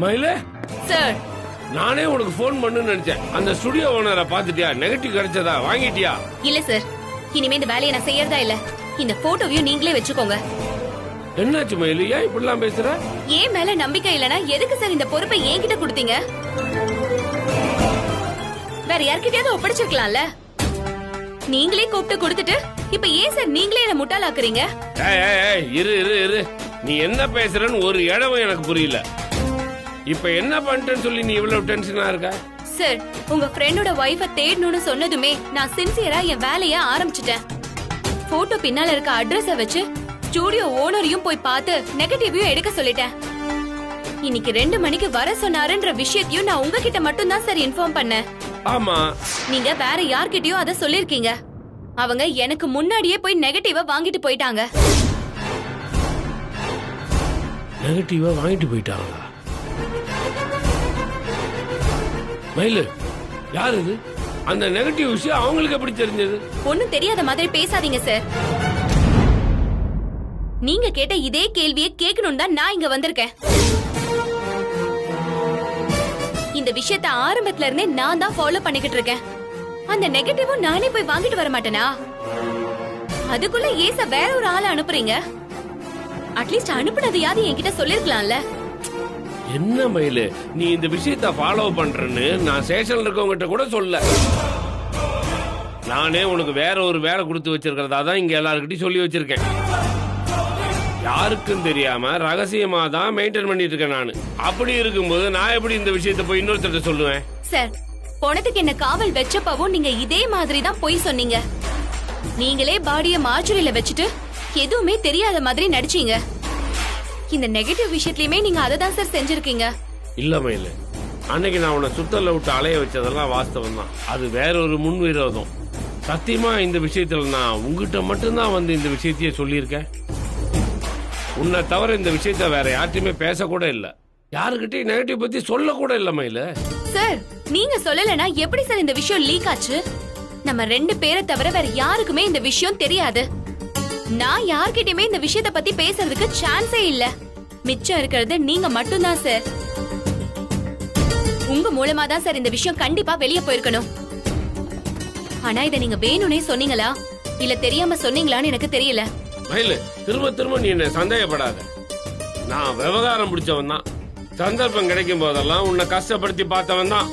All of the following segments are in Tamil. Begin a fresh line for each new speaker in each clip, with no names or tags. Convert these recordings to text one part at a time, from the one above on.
மயிலே
சார்,
நானே உனக்கு போன் பண்ணு நினைச்சேன். அந்த ஸ்டுடியோ ஓனரை பாத்துட்டியா? நெகட்டிவ் கிடைச்சதா? வாங்கிட்டியா?
இல்ல சார், இனிமே இந்த வேலையை நான் செய்யறதா இல்ல. இந்த போட்டோவையும் நீங்களே வச்சுக்கோங்க.
என்னாச்சு மயிலு, ஏன் இப்படிலாம் பேசுற?
ஏன் மேல நம்பிக்கை இல்லனா எதுக்கு சார் இந்த பொறுப்பை என்கிட்ட கொடுத்தீங்க? வேற யார்கிட்டயாவது ஒப்படைச்சிருக்கலாம்ல. நீங்களே கூப்பிட்டு கொடுத்துட்டு இப்ப ஏன் சார் நீங்களே என்ன முட்டாளாக்குறீங்க?
இரு இரு இரு, நீ என்ன பேசுறன்னு ஒரு இடமும் எனக்கு புரியல. இப்ப என்ன பண்ணிட்டேன்னு சொல்லி நீ இவ்வளவு டென்ஷனா இருக்க?
சார், உங்க ஃப்ரெண்டோட வைஃப தேடணும்னு சொன்னதுமே நான் சின்சியரா என் வேலைய ஆரம்பிச்சிட்டேன். போட்டோ பின்னால இருக்க அட்ரஸ வச்சு ஸ்டுடியோ ஓனரையும் போய் பார்த்து நெகட்டிவையும் எடுக்க சொல்லிட்டேன். இன்னைக்கு 2 மணிக்கு வர சொன்னாருன்ற விஷயத்தையும் நான் உங்ககிட்ட மட்டும் தான் சார் இன்ஃபார்ம் பண்ணேன்.
ஆமா,
நீங்க வேற யார்கிட்டயும் அத சொல்லிருக்கீங்க. அவங்க எனக்கு முன்னாடியே போய் நெகட்டிவா வாங்கிட்டு போயிட்டாங்க.
நெகட்டிவா வாங்கிட்டு போயிட்டாங்களா? மயிலு, யாரு இது? அந்த நெகட்டிவ் விஷயம் அவங்களுக்கு எப்படி தெரிஞ்சது?
ஒண்ணும் தெரியாத மாதிரி பேசாதீங்க சார். நீங்க கேட்ட இதே கேள்வியை கேட்கணும் தான் நான் இங்க வந்திருக்கேன். இந்த விஷயத்தை ஆரம்பத்துல இருந்தே நான் தான் ஃபாலோ பண்ணிக்கிட்டு இருக்கேன். அந்த நெகட்டிவும் நானே போய் வாங்கிட்டு வர மாட்டேனா? அதுக்குள்ள ஏச வேற ஒரு ஆளை அனுப்புறீங்க. அட்லீஸ்ட் அனுப்புனதையாவது என்கிட்ட சொல்லிருக்கலாம்ல.
என்ன மயிலு, நீ இந்த விஷயத்தை ஃபாலோ பண்றன்னு நான் ஸ்டேஷன்ல இருக்கவங்கிட்ட கூட சொல்ல. நானே உனக்கு வேற ஒரு வேலை கொடுத்து வச்சிருக்கிறதா தான் இங்க எல்லாருக்கிட்டையும் சொல்லி வச்சிருக்கேன். யாருக்கும் தெரியாம ரகசியமா தான் மெயின்டைன் பண்ணிட்டு இருக்கேன் நானு. அப்படி இருக்கும்போது நான் எப்படி இந்த விஷயத்தை போய் இன்னொருத்தர சொல்லுவேன்?
சார், போனதுக்கு என்ன காவல் வச்சப்பவும் நீங்க இதே மாதிரி தான் போய் சொன்னீங்க. நீங்களே பாடிய மார்ச்சுரியில வச்சுட்டு எதுவுமே தெரியாத மாதிரி நடிச்சீங்க. இந்த நெகட்டிவ் விஷயத்திலயுமே நீங்க அதை தான் சார் செஞ்சிருக்கீங்க.
இல்ல மயிலு, அன்னைக்கு நான் உன்னை சுத்தல விட்டு அலைய வச்சதெல்லாம் வாஸ்தவம் தான். அது வேற ஒரு முன்விரோதம். சத்தியமா இந்த விஷயத்துல நான் உங்ககிட்ட மட்டும்தான் வந்து இந்த விஷயத்தையே சொல்லியிருக்கேன். உன்னை தவிர இந்த விஷயத்த வேற யார்ட்டையுமே பேசக்கூட இல்ல. யாருக்கிட்டையும் நெகட்டிவ் பத்தி சொல்ல கூட இல்ல மயிலு.
சார், நீங்க சொல்லலனா எப்படி சார் இந்த விஷயம் லீக் ஆச்சு? நம்ம 2 பேரை தவிர வேற யாருக்குமே இந்த விஷயம் தெரியாது. நான் யார்கிட்டயுமே இந்த விஷயத்தை பத்தி பேசுறதுக்கு சான்ஸே இல்ல. மிச்சம் இருக்கிறது நீங்க மட்டும்தான் சார். உங்க மூலமா தான் சார் இந்த விஷயம் கண்டிப்பா வெளியே போயிருக்கணும். ஆனா இதை நீங்க வேணும்னே சொன்னீங்களா இல்ல தெரியாம சொன்னீங்களான்னு எனக்கு தெரியல.
மயிலு, திரும்ப திரும்ப நீ என்ன சந்தேகப்படாத. நான் விவகாரம் பிடிச்சவன் தான். சந்தர்ப்பம் கிடைக்கும் போதெல்லாம் உன்னை கஷ்டப்படுத்தி பார்த்தவன் தான்.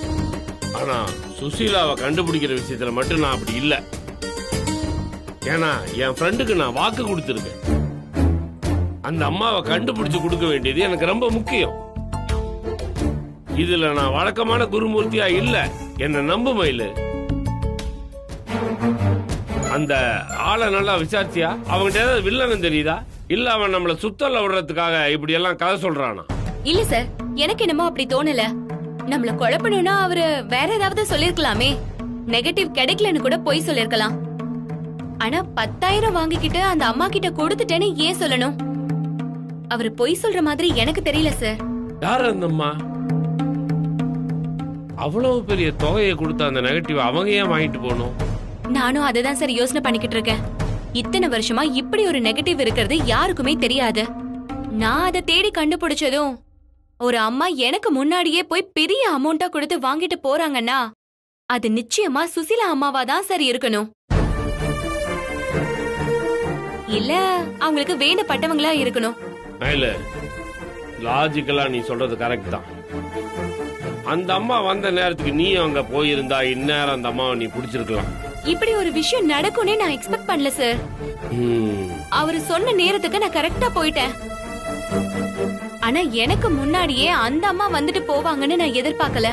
ஆனா சுசீலாவை கண்டுபிடிக்கிற விஷயத்துல மட்டும் நான் அப்படி இல்ல. ஏன்னா என் ஃப்ரெண்டுக்கு நான் வாக்கு கொடுத்திருக்கேன். அந்த அம்மாவை கண்டுபிடிச்சு கொடுக்க வேண்டியது எனக்கு ரொம்ப முக்கியம். இதுல நான் வழக்கமான குருமூர்த்தியா இல்ல. என்ன நம்பு மயிலு. அந்த ஆளை நல்லா விசாரிச்சியா? அவங்கிட்ட ஏதாவது வில்லனம் தெரியுதா? இல்ல அவன் நம்மள சுத்தல விடுறதுக்காக இப்படி எல்லாம் கதை சொல்றானா?
இல்ல சார், எனக்கு என்னமோ அப்படி தோணல. நம்மள குழப்பணும்னா அவரு வேற ஏதாவது சொல்லிருக்கலாமே. நெகட்டிவ் கிடைக்கலன்னு கூட போய் சொல்லிருக்கலாம். ஆனா 10,000 வாங்கிக்கிட்டு அந்த அம்மா கிட்ட கொடுத்துட்டேன்னு ஏன் சொல்லணும்? அவரு பொய் சொல்ற மாதிரி எனக்கு தெரியல சார்.
யார் அந்த அம்மா? அவ்வளவு பெரிய தொகையை கொடுத்த அந்த நெகட்டிவ் அவங்க ஏன் வாங்கிட்டு போகணும்?
நானும் அததான் சார் யோசனை பண்ணிக்கிட்டு இருக்கேன். இத்தனை வருஷமா இப்படி ஒரு நெகட்டிவ் இருக்கிறது யாருக்குமே தெரியாது. நான் அதை தேடி கண்டுபிடிச்சதும் ஒரு அம்மா எனக்கு முன்னாடியே போய் பெரிய அமௌண்டா கொடுத்து வாங்கிட்டு போறாங்கன்னா அது நிச்சயமா சுசிலா அம்மாவா தான் சார் இருக்கணும். இல்ல அவங்களுக்கு வேண்டப்பட்டவங்களா இருக்கணும்.
லாஜிக்கலா நீ சொல்றது கரெக்ட் தான். அந்த அம்மா வந்த நேரத்துக்கு நீ அங்க போயிருந்தா இந்நேரம் அந்த அம்மாவை நீ பிடிச்சிருக்கலாம்.
இப்படி ஒரு விஷயம் நடக்கும்னே நான் எக்ஸ்பெக்ட் பண்ணல சார். அவரு சொன்ன நேரத்துக்கு நான் கரெக்டா போயிட்டேன். ஆனா எனக்கு முன்னாடியே அந்த அம்மா வந்துட்டு போவாங்கன்னு நான் எதிர்பார்க்கல.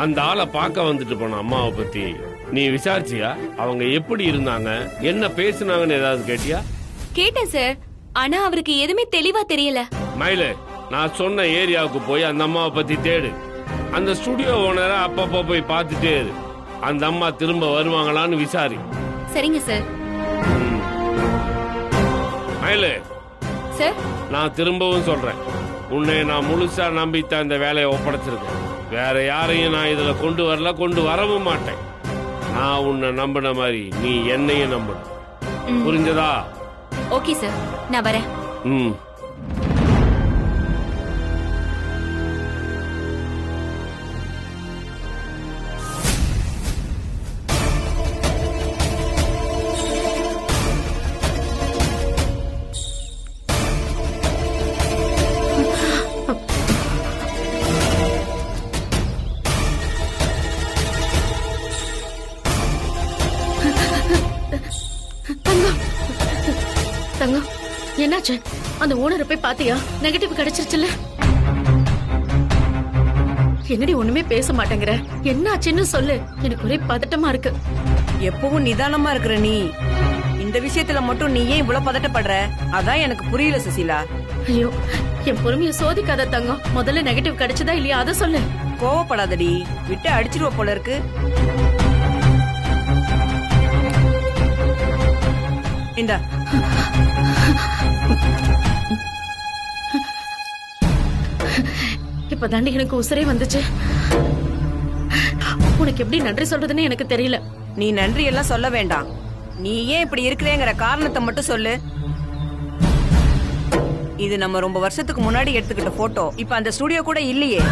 அந்த ஆளை பார்க்க வந்துட்டு போன அம்மாவை பத்தி நீ விசாரிச்சியா? அவங்க எப்படி இருந்தாங்க, என்ன பேசுனாங்கன்னு ஏதாவது கேட்டியா?
கேட்டேன் சார், ஆனா அவருக்கு எதுவுமே தெளிவா தெரியல.
மயிலு, நான் சொன்ன ஏரியாவுக்கு போய் அந்த அம்மாவை பத்தி தேடு. அந்த ஸ்டுடியோ ஓனரை அப்பப்போ போய் பார்த்துட்டே இரு. அந்த அம்மா திரும்ப வருவாங்களான்னு விசாரி.
சரிங்க சார்.
மயிலு
சார்,
நான் திரும்பவும் சொல்றேன், உன்னை நான் முழுசா நம்பித்தான் இந்த வேலையை ஒப்படைச்சிருக்கேன். வேற யாரையும் நான் இதுல கொண்டு வரல, கொண்டு வரவும் மாட்டேன். நான் உன்னை நம்பின மாதிரி நீ என்னையும் நம்பணும். புரிஞ்சதா?
ஓகே சார், நான் வரேன்.
என்னாச்சு? அந்த ஓனரை போய் பாத்தியா? நெகட்டிவ் கிடைச்சிருச்சுல்ல? என்னடி ஒண்ணுமே பேச மாட்டேங்கிற? என்னாச்சுன்னு சொல்லு. எனக்கு ஒரே பதட்டமா இருக்கு.
எப்பவும் நிதானமா இருக்கிற நீ இந்த விஷயத்துல மட்டும் நீ ஏன் இவ்வளவு பதட்டப்படுற? அதான் எனக்கு புரியல சுசீலா.
ஐயோ, என் பொறுமைய சோதிக்காத தங்கம். முதல்ல நெகட்டிவ் கிடைச்சதா இல்லையா அத சொல்லு.
கோவப்படாதடி, விட்டு அடிச்சிருவ போல இருக்கு. இந்தா.
இப்பதாண்டி எனக்கு உசுரே வந்துச்சு. உனக்கு எப்படி நன்றி சொல்றதுன்னு எனக்கு தெரியல.
நீ நன்றி எல்லாம் சொல்ல வேண்டாம். நீ ஏன் இப்படி இருக்கிறேங்கிற காரணத்தை மட்டும் சொல்லு. இது நம்ம ரொம்ப வருஷத்துக்கு முன்னாடி எடுத்துக்கிட்ட போட்டோ. இப்ப அந்த ஸ்டுடியோ கூட இல்லையே.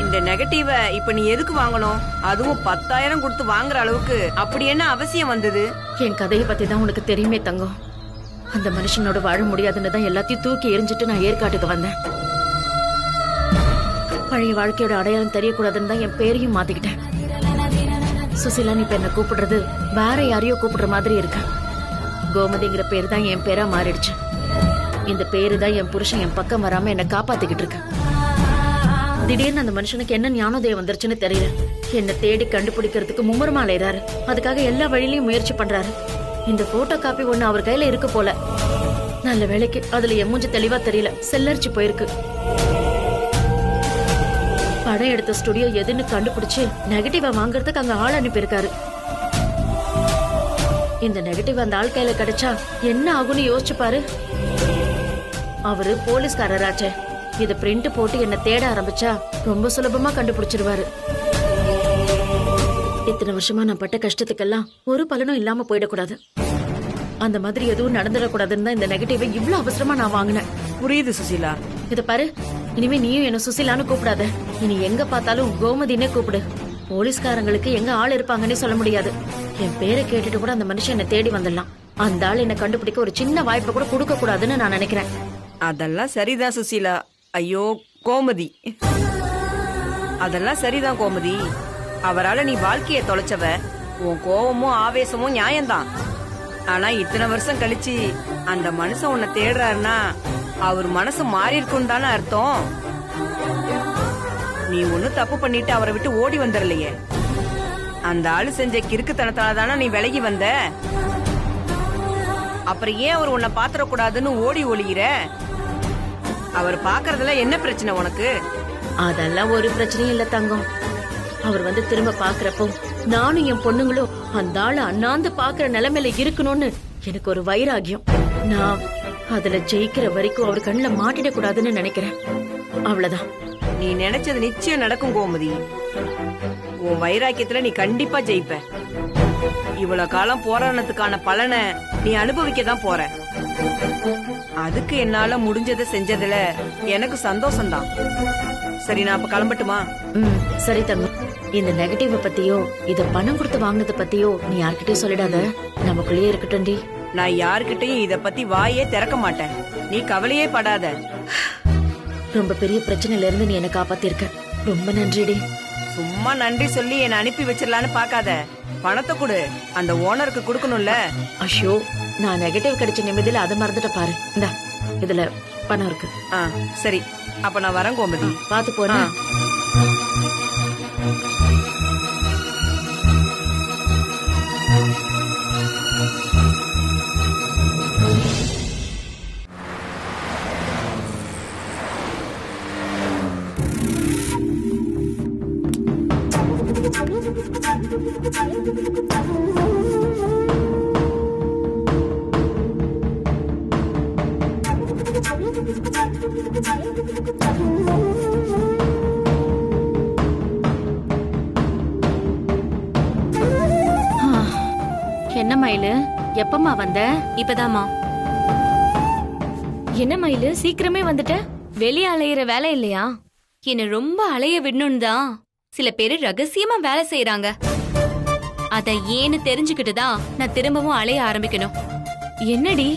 இந்த நெகட்டிவ இப்ப நீ எதுக்கு வாங்கணும்? அதுவும் 10,000 கொடுத்து வாங்குற அளவுக்கு அப்படி என்ன அவசியம் வந்தது?
என் கதையை பத்தி தான் உனக்கு தெரியுமே தங்கம். அந்த மனுஷனோட வாழ முடியாதுன்னு தான் எல்லாத்தையும் தூக்கி எரிஞ்சிட்டு நான் ஏற்காட்டுக்கு வந்தேன். பழைய வாழ்க்கையோட அடையாளம் தெரியக்கூடாதுன்னு தான் என் பேரையும் மாத்திக்கிட்டேன். சுசீலா, நீ இப்ப என்ன கூப்பிடுறது வேற யாரையோ கூப்பிடுற மாதிரி இருக்கு. கோமதிங்கிற பேரு தான் என் பேரா மாறிடுச்சு. இந்த பேரு தான் என் புருஷன் என் பக்கம் வராம என்ன காப்பாத்திக்கிட்டு இருக்கு. திடீர்னு அந்த மனுஷனுக்கு என்ன ஞானோதயம் வந்துருச்சுன்னு தெரியல. என்ன தேடி கண்டுபிடிக்கிறதுக்கு மும்முரமா அலையறாரு. அதுக்காக எல்லா வழியிலயும் முயற்சி பண்றாரு. இந்த போட்டோ காப்பி ஒண்ணு அவர் கையில இருக்கு போல. நல்ல வேளைக்கு அதுல என் மூஞ்சி தெளிவா தெரியல, செல்லரிச்சு போயிருக்கு. படம் எடுத்த ஸ்டுடியோ எதுன்னு கண்டுபிடிச்சு நெகட்டிவா வாங்குறதுக்கு அங்க ஆள் அனுப்பியிருக்காரு. இந்த நெகட்டிவ் அந்த ஆள் கையில கிடைச்சா என்ன ஆகும்னு யோசிச்சு பாரு. அவரு போலீஸ்காரராச்சே. இத பிரிண்ட் போட்டு என்ன தேட ஆரம்பிச்சா ரொம்ப சுலபமா கண்டுபிடிச்சிருவாரு. இத்தனை வருஷமா நான் பட்ட கஷ்டத்துக்கெல்லாம் ஒரு பலனும் இல்லாம போயிடக்கூடாது. அந்த மாதிரி எதுவும் நடந்துடக்கூடாதுன்னு தான் இந்த நெகட்டிவை இவ்வளவு அவசரமா நான் வாங்கினேன்.
புரியுது சுசீலா.
இத பாரு, இனிமே நீயும் என்ன சுசீலான்னு கூப்பிடாத. இனி எங்க பார்த்தாலும் கோமதினே கூப்பிடு. போலீஸ்காரங்களுக்கு எங்க ஆள் இருப்பாங்கன்னு சொல்ல முடியாது. என் பேரை கேட்டுட்டு கூட அந்த மனுஷன் என்ன தேடி வந்துடலாம். அந்த ஆள் என்ன கண்டுபிடிக்க ஒரு சின்ன வாய்ப்பை கூட கொடுக்க கூடாதுன்னு நான் நினைக்கிறேன்.
அதெல்லாம் சரிதான் சுசீலா. ஐயோ கோமதி, அதெல்லாம் சரிதான் கோமதி. அவரால நீ வாழ்க்கைய தொலைச்சவ. உன் கோவமும் ஆவேசமும் நியாயம்தான். ஆனா இத்தனை வருஷம் கழிச்சு அந்த மனுஷன் உன்னை தேடுறாருன்னா அவர் மனசு மாறி இருக்குன்னு தானே அர்த்தம். நீ ஒண்ணு தப்பு பண்ணிட்டு அவரை விட்டு ஓடி வந்துடலையே. அந்த ஆளு செஞ்ச கிறுக்குத்தனத்தால தானே நீ விலகி வந்த. அப்புறம் ஏன் அவர் உன்னை பாத்திரக்கூடாதுன்னு ஓடி ஒளிகிற? அவர் பாக்குறதுல என்ன பிரச்சனை உனக்கு?
அதெல்லாம் ஒரு பிரச்சனையும் இல்ல தங்கம். அவர் வந்து திரும்ப பாக்குறப்போ நானும் என் பொண்ணுங்களும் அந்த ஆளு அண்ணாந்து பாக்குற நிலைமையில இருக்கணும்னு எனக்கு ஒரு வைராகியம். நான் அதுல ஜெயிக்கிற வரைக்கும் அவர் கண்ணுல மாட்டிட கூடாதுன்னு நினைக்கிறேன். அவ்வளவுதான்.
நீ நினைச்சது நிச்சயம் நடக்கும் கோமதி. உன் வைராக்கியத்துல நீ கண்டிப்பா ஜெயிப்ப. இவ்வளவு காலம் போராட்டத்துக்கான பலனை நீ அனுபவிக்க தான் போற. அதுக்கு என்னால முடிஞ்சதை செஞ்சதுல எனக்கு சந்தோஷம்தான். சரி, நான் அப்ப கிளம்பட்டுமா?
சரி தங்கம். இந்த நெகட்டிவ் பத்தியோ இத பணம் கொடுத்து வாங்கினத பத்தியோ நீ யார்கிட்டயும் சொல்லிடாத. நமக்குள்ளேயே இருக்கட்டும்டி.
நான் யார்கிட்டயும் இத பத்தி வாயே திறக்க மாட்டேன். நீ கவலையே படாத.
ரொம்ப பெரிய பிரச்சனையில இருந்து நீ என்ன காப்பாத்திருக்க. ரொம்ப நன்றிடி.
சும்மா நன்றி சொல்லி என்ன அனுப்பி வச்சிடலான்னு பாக்காத. பணத்தை கொடு, அந்த ஓனருக்கு கொடுக்கணும்ல.
அஷோ, நான் நெகட்டிவ் கிடைச்ச நிம்மதியில அதை மறந்துட்ட பாரு. இந்தா, இதுல பணம் இருக்கு.
சரி, அப்ப நான் வரேன் கோமதி.
பாத்து போறேன். என்ன மயிலு, எப்பமா வந்த?
இப்பதாமா.
என்ன மயிலு, சீக்கிரமே வந்துட்ட? வெளியே அலையிற வேலை இல்லையா?
என்ன ரொம்ப அலைய விடணும்னு தான் சில பேரு ரகசியமா வேலை செய்யறாங்க. அத ஏன்னு தெரிஞ்சுக்கிட்டுதான் நான் திரும்பவும் அலைய ஆரம்பிக்கணும்.
என்னடி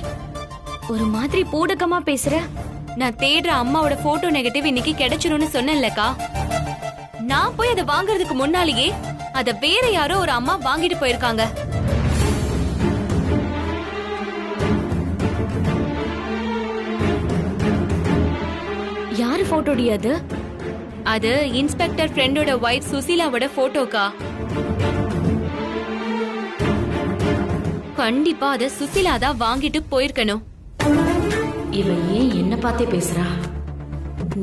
ஒரு மாதிரி பூடகமா பேசுற?
நான் தேடுற அம்மாவோட போட்டோ நெகட்டிவ் இன்னைக்கு கிடைச்சிரும்னு சொன்னேன்லக்கா. நான் போய் அதை வாங்குறதுக்கு முன்னாலேயே அத வேற யாரோ ஒரு அம்மா வாங்கிட்டு போயிருக்காங்க.
போட்டோடி அது?
அது இன்ஸ்பெக்டர் ஃப்ரெண்டோட வைஃப் சுசீலாவோட போட்டோக்கா. கண்டிப்பா அத சுசீலா தான் வாங்கிட்டு போயிருக்கணும்.
இவ ஏன் என்ன பார்த்தே பேசுறா?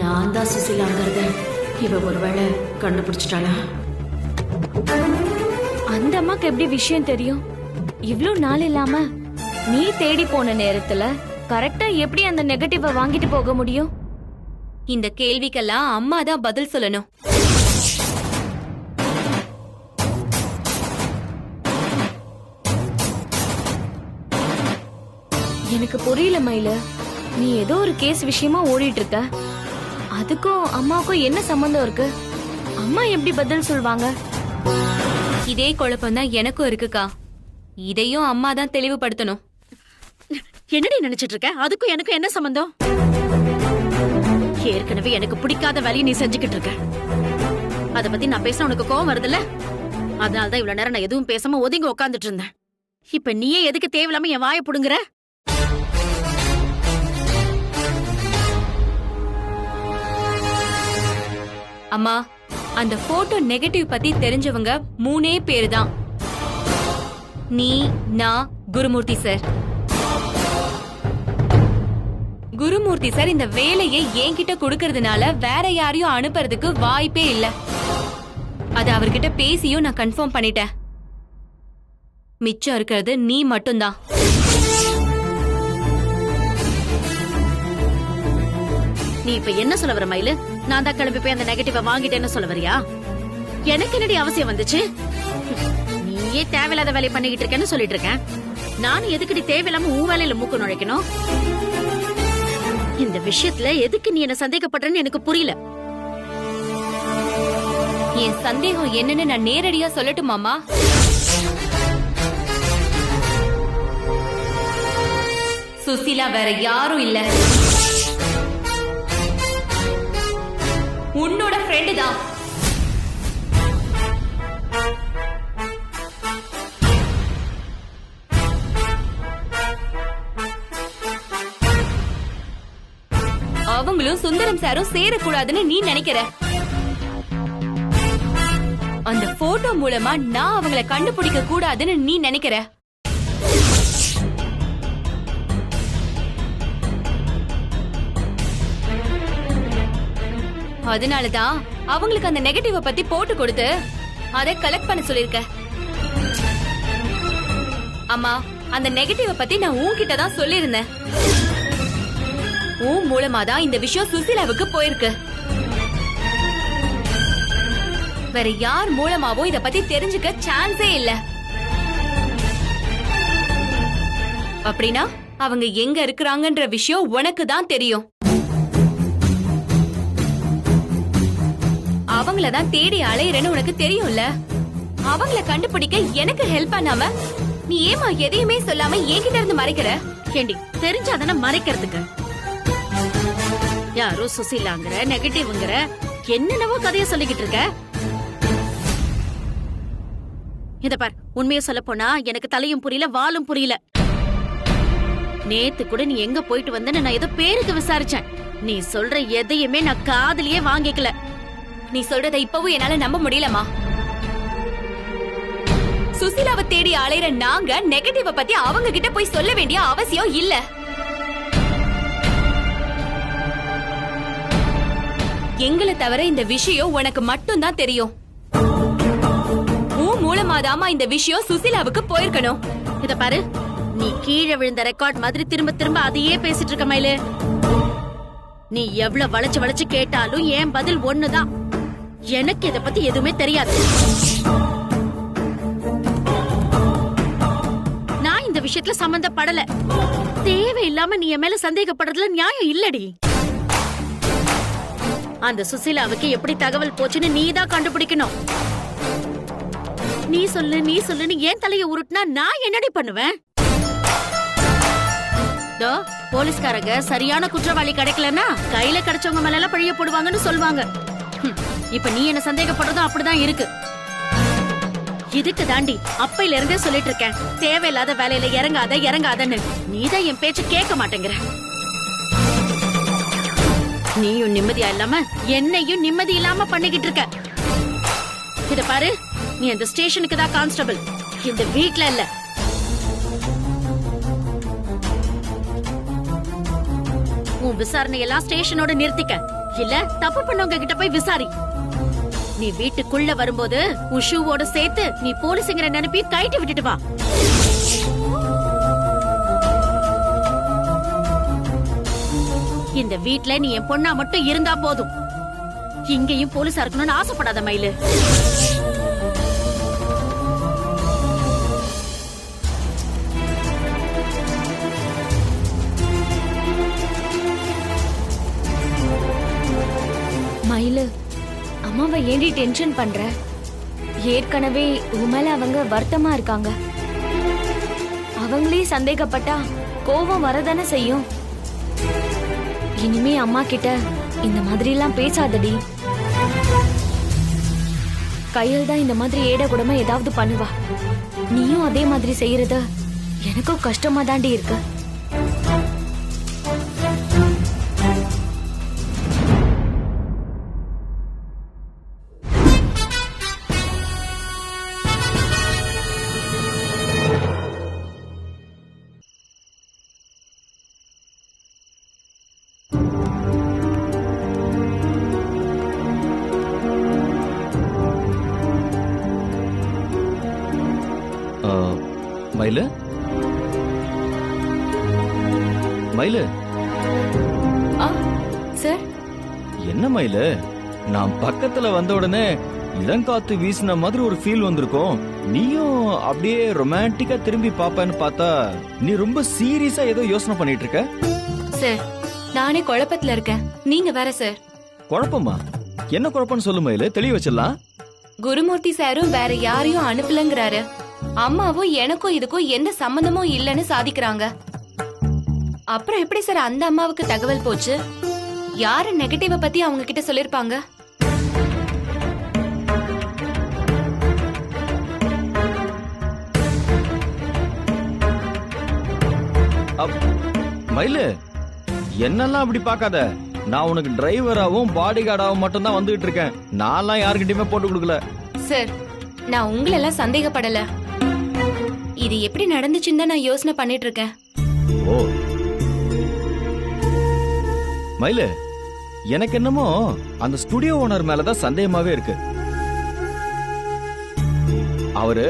நான் தான் சுசிலாங்கிறத இவ ஒருவேளை கண்டுபிடிச்சிட்டாளா?
அந்த அம்மாக்கு எப்படி விஷயம் தெரியும்? இவ்ளோ நாள் இல்லாம நீ தேடி போன நேரத்துல கரெக்டா எப்படி அந்த நெகட்டிவ வாங்கிட்டு போக முடியும்?
இந்த கேள்விக்கெல்லாம் அம்மா தான் பதில் சொல்லணும்.
எனக்கு புரியல மயில. நீ ஏதோ ஒரு கேஸ் விஷயமா ஓடிட்டு இருக்க. அதுக்கும் அம்மாவுக்கும் என்ன சம்பந்தம் இருக்கு? அம்மா எப்படி பதில் சொல்வாங்க?
இதே குழப்பம்தான் எனக்கும் இருக்குக்கா. இதையும் அம்மா தான் தெளிவுபடுத்தணும்.
என்னடி நினைச்சிட்டு இருக்க? அதுக்கும் எனக்கும் என்ன சம்பந்தம்? ஏற்கனவே எனக்கு பிடிக்காத வேலையை நீ செஞ்சுக்கிட்டு இருக்க. அத பத்தி நான் பேச உனக்கு கோவம் வருதுல்ல? அதனாலதான் இவ்வளவு நேரம் நான் எதுவும் பேசாம ஒதுங்கி உட்காந்துட்டு இருந்தேன். இப்ப நீயே எதுக்கு தேவையில்லாம என் வாயை புடுங்குற?
அம்மா, அந்த போட்டோ நெகட்டிவ் பத்தி தெரிஞ்சவங்க 3 பேர் தான். நீ, நான், குருமூர்த்தி சார். குருமூர்த்தி சார் இந்த வேலையை என்கிட்ட கொடுக்கறதுனால வேற யாரையும் அனுப்புறதுக்கு வாய்ப்பே இல்ல. அது அவர்கிட்ட பேசியும் நான் கன்ஃபார்ம் பண்ணிட்டேன். மிச்சம் இருக்கிறது நீ மட்டும்தான்.
நீ இப்ப என்ன சொல்ல வர மயிலு? நான் தான் கிளம்பி போய் அந்த நெகட்டிவ வாங்கிட்டேன்னு சொல்ல வரியா? எனக்கு என்னடி அவசியம் வந்துச்சு? நீயே தேவையில்லாத வேலையை பண்ணிக்கிட்டு இருக்கேன்னு சொல்லிட்டு இருக்கேன். நானும் எதுக்குடி தேவையில்லாம உன் வேலையில மூக்கு நுழைக்கணும்? இந்த விஷயத்துல எதுக்கு நீ என்ன சந்தேகப்படுறன்னு எனக்கு புரியல.
என் சந்தேகம் என்னன்னு நான் நேரடியா சொல்லட்டுமாமா? சுசீலா வேற யாரும் இல்ல, உன்னோட ஃப்ரெண்டு தான். அவங்களும் சுந்தரம் சாரும் சேரக்கூடாதுன்னு நீ நினைக்கிற. அந்த போட்டோ மூலமா நான் அவங்கள கண்டுபிடிக்க கூடாதுன்னு நீ நினைக்கிற. அதனாலதான் அவங்களுக்கு அந்த நெகட்டிவ பத்தி போட்டு கொடுத்து அதை கலெக்ட் பண்ண சொல்லிருக்க. அம்மா, அந்த நெகட்டிவ பத்தி நான் உன்கிட்ட தான் சொல்லிருந்தேன். உன் மூலமா தான் இந்த விஷயம் சுசீலாவுக்கு போயிருக்கு. வேற யார் மூலமாவும் இத பத்தி தெரிஞ்சுக்க சான்ஸே இல்ல. அப்படின்னா அவங்க எங்க இருக்கிறாங்கன்ற விஷயம் உனக்கு தான் தெரியும். அவங்கள தான் தேடி அலையறேன்னு உனக்கு தெரியும்ல. அவங்கள கண்டுபிடிக்க எனக்கு ஹெல்ப் பண்ணாம நீ ஏமா எதையுமே சொல்லாம என்கிட்ட இருந்து மறைக்கிற?
ஏண்டி, தெரிஞ்சாதானே மறைக்கிறதுக்கு? யாரோ சுசீலாங்கிற நெகட்டிவ்ங்கிற என்னென்னவோ கதைய சொல்லிக்கிட்டு இருக்க. இத பார், உண்மையை சொல்ல போனா எனக்கு தலையும் புரியல வாலும் புரியல. நேத்து கூட நீ எங்க போயிட்டு வந்தன்னு நான் ஏதோ பேருக்கு விசாரிச்சேன். நீ சொல்ற எதையுமே நான் காதுலயே வாங்கிக்கல.
நீ சொல்றத இப்பவும் என்னால நம்ப முடியலமா. சுசீலாவை தேடி அலையிற நாங்க நெகட்டிவ பத்தி அவங்க கிட்ட போய் சொல்ல வேண்டிய அவசியம் இல்ல. எங்களை தவிர இந்த விஷயம் உனக்கு மட்டும் தான் தெரியும். உன் மூலமாதாமா இந்த விஷயம் சுசீலாவுக்கு போயிருக்கணும்.
இத பாரு, நீ கீழே விழுந்த ரெக்கார்ட் மாதிரி திரும்ப திரும்ப அதையே பேசிட்டு இருக்க மயிலு. நீ எவ்வளவு வளைச்சு வளைச்சு கேட்டாலும் என் பதில் ஒண்ணுதான். எனக்கு இத பத்தி எதுவுமே தெரியாது. நான் இந்த விஷயத்துல சம்பந்தப்படல. தேவையில்லாம நீ என் மேல சந்தேகப்படுறதுல நியாயம் இல்லடி. அந்த சுசீலாவுக்கு எப்படி தகவல் போச்சுன்னு நீதான் கண்டுபிடிக்கணும். நீ சொல்லுன்னு ஏன் தலைய உருட்டுனா நான் என்னடி பண்ணுவேன்? போலீஸ்காரங்க சரியான குற்றவாளி கிடைக்கலன்னா கையில கிடைச்சவங்க மேல எல்லாம் பழிய போடுவாங்கன்னு சொல்லுவாங்க. இப்ப நீ என்ன சந்தேகப்படுறதும் அப்படிதான் இருக்கு. இதுக்கு தாண்டி அப்பையில இருந்தே சொல்லிட்டு இருக்கேன், தேவையில்லாத வேலையில இறங்காதன்னு. நீதான் என் பேச்சு கேட்க மாட்டேங்கிற. நீயும் நிம்மதியா இல்லாம என்னையும் நிம்மதி இல்லாம பண்ணிக்கிட்டு இருக்க. இத பாரு, நீ அந்த ஸ்டேஷனுக்கு தான் கான்ஸ்டபிள், இந்த வீட்ல இல்ல. உன் விசாரணை எல்லாம் ஸ்டேஷனோட நிறுத்திக்க, இல்ல தப்பு பண்ணவங்க கிட்ட போய் விசாரி. நீ வீட்டுக்குள்ள வரும்போது உன் ஷூவோட சேர்த்து நீ போலீஸுங்கிற நினைப்பி கைட்டு விட்டுட்டு வா. இந்த வீட்ல நீ என் பொண்ணா மட்டும் இருந்தா போதும். இங்கேயும் போலீஸா இருக்கணும்னு ஆசைப்படாத மயிலு.
மயிலு, அம்மாவை ஏண்டி டென்ஷன் பண்ற? ஏற்கனவே உன் மேல அவங்க வருத்தமா இருக்காங்க. அவங்களே சந்தேகப்பட்டா கோபம் வரதானே செய்யும். இனிமே அம்மா கிட்ட இந்த மாதிரி எல்லாம் பேசாதடி. கையில் தான் இந்த மாதிரி ஏட கூடமா ஏதாவது பண்ணுவா. நீயும் அதே மாதிரி செய்யறது எனக்கும் கஷ்டமா தாண்டி இருக்கு.
மயிலு, மயிலு.
சார்,
என்ன மயிலு, நான் பக்கத்துல வந்த உடனே இளங்காத்து வீசின மாதிரி ஒரு ஃபீல் வந்திருக்கும். நீயும் அப்படியே ரொமான்டிக்கா திரும்பி பாப்பேன்னு பார்த்தா நீ ரொம்ப சீரியஸா ஏதோ யோசனை பண்ணிட்டு இருக்க.
சார், நானே குழப்பத்துல இருக்கேன். நீங்க வேற சார்.
குழப்பமா? என்ன குழப்பம்னு சொல்லு மயிலு, தெளிவு வச்சிடலாம்.
குருமூர்த்தி சாரும் வேற யாரையும் அனுப்பலங்கிறாரு. அம்மாவும் எனக்கும் இதுக்கும் எந்த சம்பந்தமும் இல்லைன்னு சாதிக்கிறாங்க. அப்புறம் எப்படி சார் அந்த அம்மாவுக்கு தகவல் போச்சு? யாரு நெகட்டிவ பத்தி அவங்க கிட்ட சொல்லிருப்பாங்க?
மயிலு, என்னெல்லாம் அப்படி பாக்காத. நான் உனக்கு டிரைவராவும் பாடி கார்டாவும் மட்டும் தான் வந்துகிட்டு இருக்கேன். நான்லாம் யாருக்கிட்டயுமே போட்டு கொடுக்கல.
சார், நான் உங்களெல்லாம் சந்தேகப்படல. இது எப்படி நடந்துச்சுன்னு தான் நான் யோசனை பண்ணிட்டு இருக்கேன்.
ஓ மயிலு, எனக்கு என்னமோ அந்த ஸ்டுடியோ ஓனர் மேலதான் சந்தேகமாவே இருக்கு. அவரு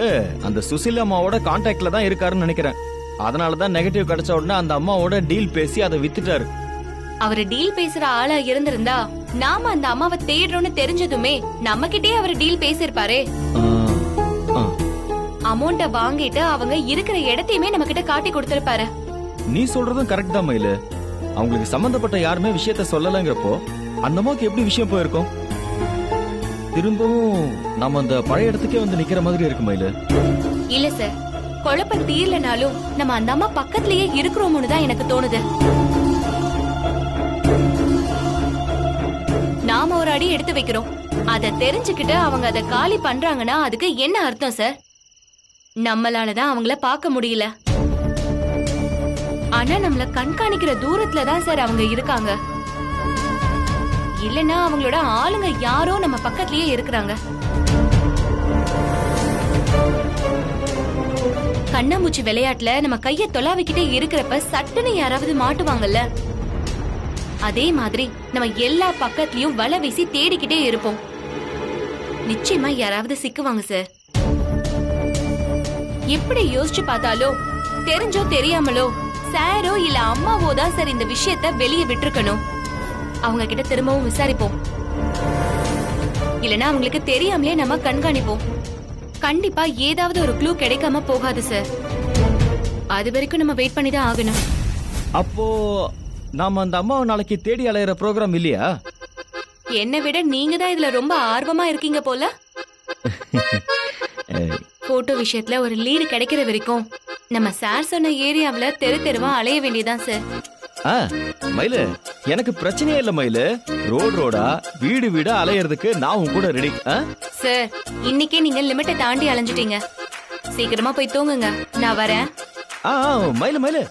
அந்த சுசிலா அம்மாவோட கான்டாக்ட்ல தான் இருக்காருன்னு நினைக்கிறேன். அதனாலதான் நெகட்டிவ் கிடைச்ச உடனே அந்த அம்மாவோட டீல் பேசி அதை வித்துட்டாரு.
அவரு டீல் பேசுற ஆளா இருந்திருந்தா நாம அந்த அம்மாவை தேடுறோம்னு தெரிஞ்சதுமே நம்ம கிட்டே அவரு டீல் பேசிருப்பாரே. அமௌண்ட வாங்கிட்டு அவங்க இருக்கிற இடத்தையுமே நம்ம கிட்ட காட்டி கொடுத்திருப்பாரு.
நீ சொல்றதும் கரெக்ட் தான் மயிலு. அவங்களுக்கு சம்பந்தப்பட்ட யாருமே விஷயத்த சொல்லலங்கிறப்போ அந்த அம்மாவுக்கு எப்படி விஷயம் போயிருக்கும்? திரும்பவும் நம்ம அந்த பழைய இடத்துக்கே வந்து நிக்கிற மாதிரி இருக்கு மயிலு.
இல்ல சார், குழப்பம் தீரலனாலும் நம்ம அந்த அம்மா பக்கத்திலேயே இருக்கிறோம்னு தான் எனக்கு தோணுது. நாம ஒரு அடி எடுத்து வைக்கிறோம். அத தெரிஞ்சுக்கிட்டு அவங்க அதை காலி பண்றாங்கன்னா அதுக்கு என்ன அர்த்தம் சார்? நம்மளாலதான் அவங்கள பார்க்க முடியல. ஆனா நம்மள கண்காணிக்கிற தூரத்துல தான் சார் அவங்க இருக்காங்க. இல்லனா அவங்களோட ஆளுங்க யாரோ நம்ம பக்கத்திலேயே இருக்கிறாங்க. கண்ணாமூச்சி விளையாட்டுல நம்ம கைய தொலாவிக்கிட்டே இருக்கிறப்ப சட்டுன்னு யாராவது மாட்டுவாங்கல்ல, அதே மாதிரி நம்ம எல்லா பக்கத்துலயும் வலை வீசி தேடிக்கிட்டே இருப்போம். நிச்சயமா யாராவது சிக்குவாங்க சார். எப்படி யோசிச்சு பார்த்தாலும் தெரிஞ்சோ தெரியாமலோ சாரோ இல்ல அம்மாவோ தான் சார் இந்த விஷயத்த வெளியே விட்டுருக்கணும். அவங்க கிட்ட திரும்பவும் விசாரிப்போம். இல்லனா அவங்களுக்கு தெரியாமலே நம்ம கண்காணிப்போம். கண்டிப்பா ஏதாவது ஒரு க்ளூ கிடைக்காம போகாது சார். அது வரைக்கும் நம்ம வெயிட் பண்ணி தான் ஆகணும்.
அப்போ நாம அந்த அம்மாவை நாளைக்கு தேடி அலையிற ப்ரோக்ராம் இல்லையா?
என்னை விட நீங்க தான் இதுல ரொம்ப ஆர்வமா இருக்கீங்க போல. போட்டோ விஷயத்துல ஒரு லீடு கிடைக்கிற வரைக்கும் நம்ம சார் சொன்ன ஏரியாவுல தெரு தெருவா அலைய வேண்டியதான் சார்.
மயிலு, எனக்கு பிரச்சனையே இல்ல மயிலு. ரோடா வீடு வீடா அலையறதுக்கு நான் உன் கூட ரெடி.
சார், இன்னைக்கே நீங்க லிமிட்டை தாண்டி அலைஞ்சிட்டீங்க. சீக்கிரமா போய் தூங்குங்க, நான் வரேன்.
மயிலு மயிலு